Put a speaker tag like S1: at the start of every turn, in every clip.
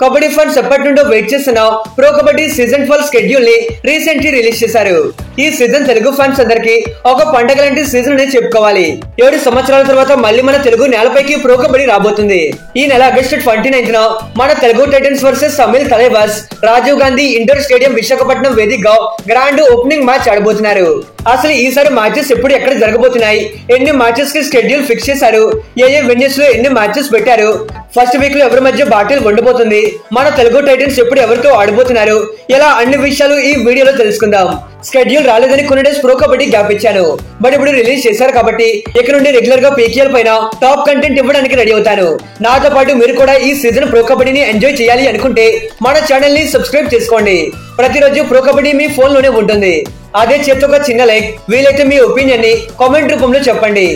S1: Kabaddi fans ఎప్పటి నుండో wait చేస్తున్న ప్రో కబడ్డీ సీజన్ 12 షెడ్యూల్ ని రీసెంట్లీ రిలీజ్ చేశారు. ఈ సీజన్ తెలుగు ఫ్యాన్స్ అందరికి ఒక పండగ లాంటి సీజన్ అని చెప్పుకోవాలి. 7 సంవత్సరాల తర్వాత మళ్ళీ మన తెలుగు నేలపైకి ప్రో కబడ్డీ రాబోతుంది. ఈ నెల ఆగస్టు 29న మన తెలుగు టైటన్స్ వర్సెస్ తమిళ తలైవాస్ రాజీవ్ గాంధీ ఇండోర్ స్టేడియం విశాఖపట్నం వేదికగా గ్రాండ్ ఓపెనింగ్ మ్యాచ్ ఆడబోతున్నారు. అసలు ఈసారి మ్యాచెస్ ఎప్పుడు ఎక్కడ జరగబోతున్నాయి, ఎన్ని మ్యాచెస్ కి షెడ్యూల్ ఫిక్స్ చేశారు, ఏ వెన్యూస్ లో ఎన్ని మ్యాచెస్ పెట్టారు, ఫస్ట్ వీక్ లో ఎవరి మధ్య బాటిల్ ఉండబోతుంది, మన తెలుగు టైటన్స్ ఎప్పుడు ఎవరితో ఆడబోతున్నారు, ఇలా అన్ని విషయాలు ఈ వీడియోలో తెలుసుకుందాం. షెడ్యూల్ రాలేదని కొన్ని డేస్ ప్రో కబడ్డీ గ్యాప్ ఇచ్చాను, బట్ ఇప్పుడు రిలీజ్ చేశారు కాబట్టి ఇక్కడ నుండి రెగ్యులర్ గా పీకేఎల్ పైన టాప్ కంటెంట్ ఇవ్వడానికి రెడీ అవుతాను. నాతో పాటు మీరు కూడా ఈ సీజన్ ప్రో కబడ్డీని ఎంజాయ్ చేయాలి అనుకుంటే మన ఛానల్ ని సబ్స్క్రైబ్ చేసుకోండి. ప్రతిరోజు ప్రో కబడ్డీ మీ ఫోన్ లోనే ఉంటుంది. అదే చేత ఒక చిన్న లైక్, వీలైతే మీ ఒపీనియన్ ని కామెంట్ రూపంలో చెప్పండి.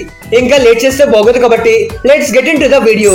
S1: ఇంకా లేట్ చేస్తే బాగోదు కాబట్టి let's get in to the video.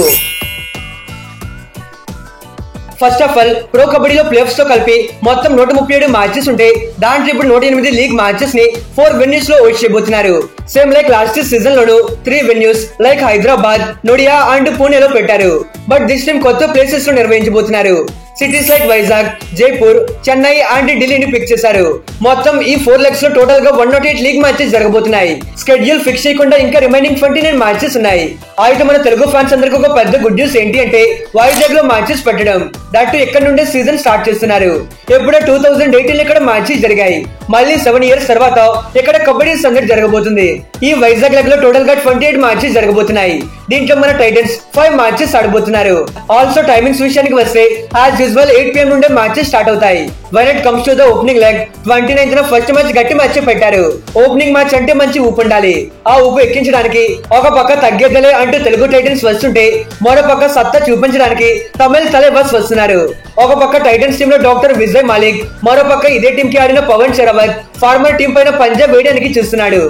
S1: First of all pro కబడ్డీలో ప్లేఆఫ్స్ తో కలిపి మొత్తం 137 మ్యాచెస్ ఉంటే దాంట్లో ఇప్పుడు 108 లీగ్ మ్యాచెస్ ని 4 వెన్యూస్ లో హోస్ట్ చేయబోతున్నారు. సేమ్ లైక్ లాస్ట్ సీజన్ లోను 3 venues like Hyderabad, Noida and పూణేలో పెట్టారు. బట్ దిస్ టైం కొత్త ప్లేసెస్ లో నిర్వహించబోతున్నారు. Cities like Vizag, Jaipur, Chennai and ఢిల్లీని పిక్ చేశారు. మొత్తం ఈ 4 లెగ్స్ లో టోటల్ గా 108 లీగ్ మ్యాచెస్ జరగబోతున్నాయి. షెడ్యూల్ ఫిక్స్ చేయకుండా ఇంకా రిమైనింగ్ 29 మ్యాచెస్ ఉన్నాయి. అయితే మన తెలుగు ఫ్యాన్స్ అందరికి ఒక పెద్ద గుడ్ న్యూస్ ఏంటి అంటే వైజాగ్ లో మ్యాచెస్ పెట్టడం. దట్టు ఇక్కడ నుండే సీజన్ స్టార్ట్ చేస్తున్నారు. ఎప్పుడో 2018 ఇక్కడ మ్యాచెస్ జరిగాయి. మళ్ళీ 7 ఇయర్స్ తర్వాత ఇక్కడ కబడ్డీ సంగతి జరగబోతుంది. ఈ వైజాగ్ లెగ్ లో టోటల్ గా 28 మ్యాచెస్ జరగబోతున్నాయి. దీంట్లో మన టైటన్స్ 5 మ్యాచెస్ ఆడబోతున్నారు. ఆల్సో టైమింగ్స్ విషయానికి వస్తే యాజ్ యూజువల్ 8 PM నుండే మ్యాచెస్ స్టార్ట్ అవుతాయి. When it comes to the opening leg 29న ఫస్ట్ మ్యాచ్ గట్టి మ్యాచ్ పెట్టారు. ఓపెనింగ్ మ్యాచ్ అంటే మంచి ఊపు ఉండాలి. ఆ ఊపు ఎక్కించడానికి ఒక పక్క తగ్గేదలే అంటూ తెలుగు టైటన్స్ వస్తుంటే మరో పక్క సత్తా చూపించడానికి తమిళ తలైవాస్ వస్తున్నారు. ఒక పక్క టైటన్స్ టీమ్ లో డాక్టర్ విజయ్ మాలిక్, మరో పక్క ఇదే టీం కి ఆడిన పవన్ శరవత్ ఫార్మర్ టీం పైన పంజా వేయడానికి చూస్తున్నాడు.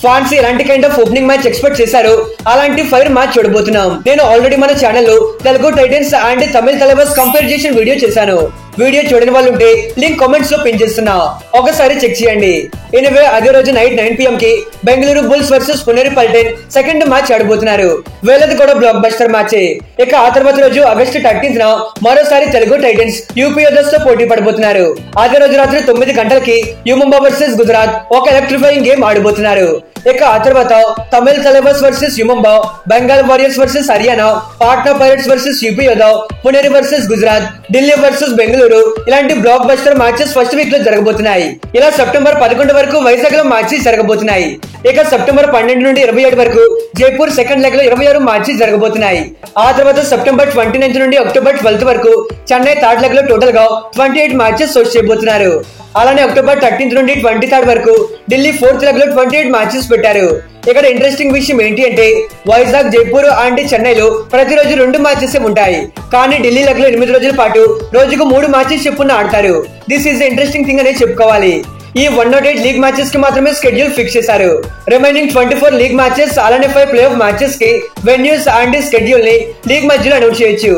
S1: ఫ్యాన్స్ ఎలాంటి kind of opening match expect చేశారు, అలాంటి ఫైర్ మ్యాచ్ చూడబోతున్నాం. నేను ఆల్రెడీ మన ఛానల్లో Telugu Titans and Tamil Thalaivas compare చేసిన వీడియో చేశాను. వీడియో చూడని వాళ్ళు ఉంటే లింక్ కామెంట్స్ లో పిన్ చేస్తున్నా, ఒకసారి చెక్ చేయండి. ఎనివే అదే రోజు నైట్ 9 PM కి Bengaluru Bulls versus Puneri Paltan second match ఆడబోతున్నారు. వీళ్ళది కూడా బ్లాక్ బస్టర్ మ్యాచ్. ఇక ఆ తర్వాత రోజు ఆగస్టు 13న మరోసారి తెలుగు టైటన్స్ యూపీ యోధర్స్ తో పోటీ పడబోతున్నారు. అదే రోజు రాత్రి 9 గంటలకి యుముంబా వర్సెస్ గుజరాత్ ఒక ఎలక్ట్రిఫైయింగ్ గేమ్ ఆడబోతున్నారు. ఇక ఆ తర్వాత Tamil Thalaivas versus U Mumba, Bengal Warriors versus Haryana, Patna Pirates versus UP Yoddha, Puneri versus Gujarat, Delhi versus Bengaluru, ఇలాంటి blockbuster matches first week లో జరగబోతున్నాయి. ఇలా సెప్టెంబర్ 11 వరకు వైజాగ్ లో మ్యాచెస్ జరగబోతున్నాయి. ఇక సెప్టెంబర్ 12 నుండి 27 వరకు జైపూర్ సెకండ్ లెగ్ లో 26 మ్యాచెస్ జరగబోతున్నాయి. ఆ తర్వాత సెప్టెంబర్ 29 నుండి అక్టోబర్ 12 వరకు చెన్నై థర్డ్ లెగ్ లో టోటల్ గా 28 మ్యాచెస్ హోస్ట్ చేయబోతున్నారు. అలానే అక్టోబర్ 13 నుండి 23 వరకు ఢిల్లీ ఫోర్త్ లెగ్ లో 28 మ్యాచెస్ పెట్టారు. ఇక్కడ ఇంట్రెస్టింగ్ విషయం ఏంటి అంటే వైజాగ్, జైపూర్ అండ్ చెన్నైలో ప్రతిరోజు 2 మ్యాచెస్ ఉంటాయి. కానీ ఢిల్లీ లెగ్ లో 8 రోజుల పాటు రోజుకు 3 మ్యాచెస్ చెప్పున ఆడతారు. దిస్ ఈస్ ఇంట్రెస్టింగ్ థింగ్ అనే చెప్పుకోవాలి. ఈ 108 లీగ్ మ్యాచెస్ కి మాత్రమే షెడ్యూల్ ఫిక్స్ చేశారు. రిమైనింగ్ 24 లీగ్ మ్యాచెస్ అలానే 5 ప్లే ఆఫ్ మ్యాచెస్ కి వెన్యూస్ అండ్ షెడ్యూల్ ని లీగ్ మధ్యలో అనౌన్స్ చేయొచ్చు.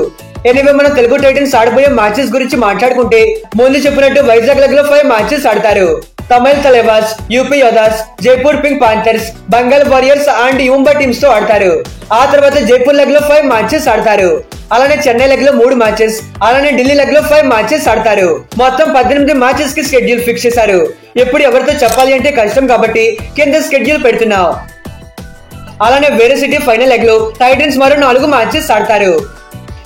S1: ఎనివే మన తెలుగు టైటన్స్ ఆడబోయే మ్యాచెస్ గురించి మాట్లాడుకుంటే ముందు చెప్పినట్టు వైజాగ్ లెగ్ లో 5 మ్యాచెస్ ఆడతారు. Tamil Thalaivas, UP Yoddhas, Jaipur pink Panthers, Bengal Warriors and U Mumba teams తో ఆడతారు. ఆ తర్వాత జైపూర్ లెగ్ లో 5 మ్యాచెస్ ఆడతారు. అలానే చెన్నై లెగ్ లో 3 మ్యాచెస్, అలానే ఢిల్లీ లెగ్ లో 5 మ్యాచెస్ ఆడతారు. మొత్తం 18 మ్యాచెస్ కి షెడ్యూల్ ఫిక్స్ చేశారు. ఎప్పుడు ఎవరితో చెప్పాలి అంటే కష్టం కాబట్టి కింద షెడ్యూల్ పెడుతున్నాం. అలానే వేరే సిటీ ఫైనల్ లెగ్ లో టైటన్స్ మరో 4 మ్యాచెస్ ఆడతారు.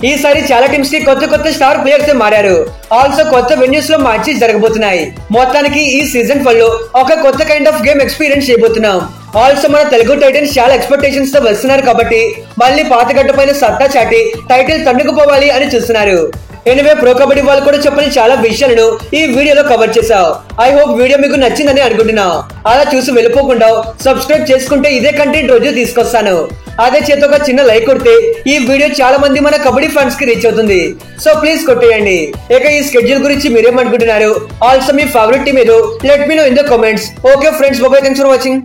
S1: ఈసారి చాలా టీమ్స్ కి కొత్త స్టార్ ప్లేయర్స్ మారారు. ఆల్సో కొత్త వెన్యూస్ లో మ్యాచెస్ జరగబోతున్నాయి. మొత్తానికి ఈ సీజన్ 12 లో ఒక కొత్త కైండ్ ఆఫ్ గేమ్ ఎక్స్పీరియన్స్ చేయబోతున్నాం. ఆల్సో మన తెలుగు టైటన్స్ చాలా ఎక్స్పెక్టేషన్స్ తో వస్తున్నారు కాబట్టి మళ్ళీ పాత గట్టు పైన సత్తా చాటి టైటిల్ తన్నుకుపోవాలి అని చూస్తున్నారు. ఎనివే ప్రో కబడ్డీ వాళ్ళు కూడా చెప్పని చాలా విషయాలను ఈ వీడియోలో కవర్ చేశావు. ఐ హోప్ వీడియో మీకు నచ్చిందని అనుకుంటున్నా. అలా చూసి వెళ్ళిపోకుండా సబ్స్క్రైబ్ చేసుకుంటే ఇదే కంటెంట్ రోజు తీసుకొస్తాను. అదే చేత ఒక చిన్న లైక్ కొడితే ఈ వీడియో చాలా మంది మన కబడ్డీ ఫ్యాన్స్ కి రీచ్ అవుతుంది. సో ప్లీజ్ కొట్టేయండి. ఇక ఈ షెడ్యూల్ గురించి మీరేమనుకుంటున్నారు? ఆల్సో మీ ఫేవరెట్ టీమ్ ఏదో let me know in the comments. Okay friends, bye, thanks for watching.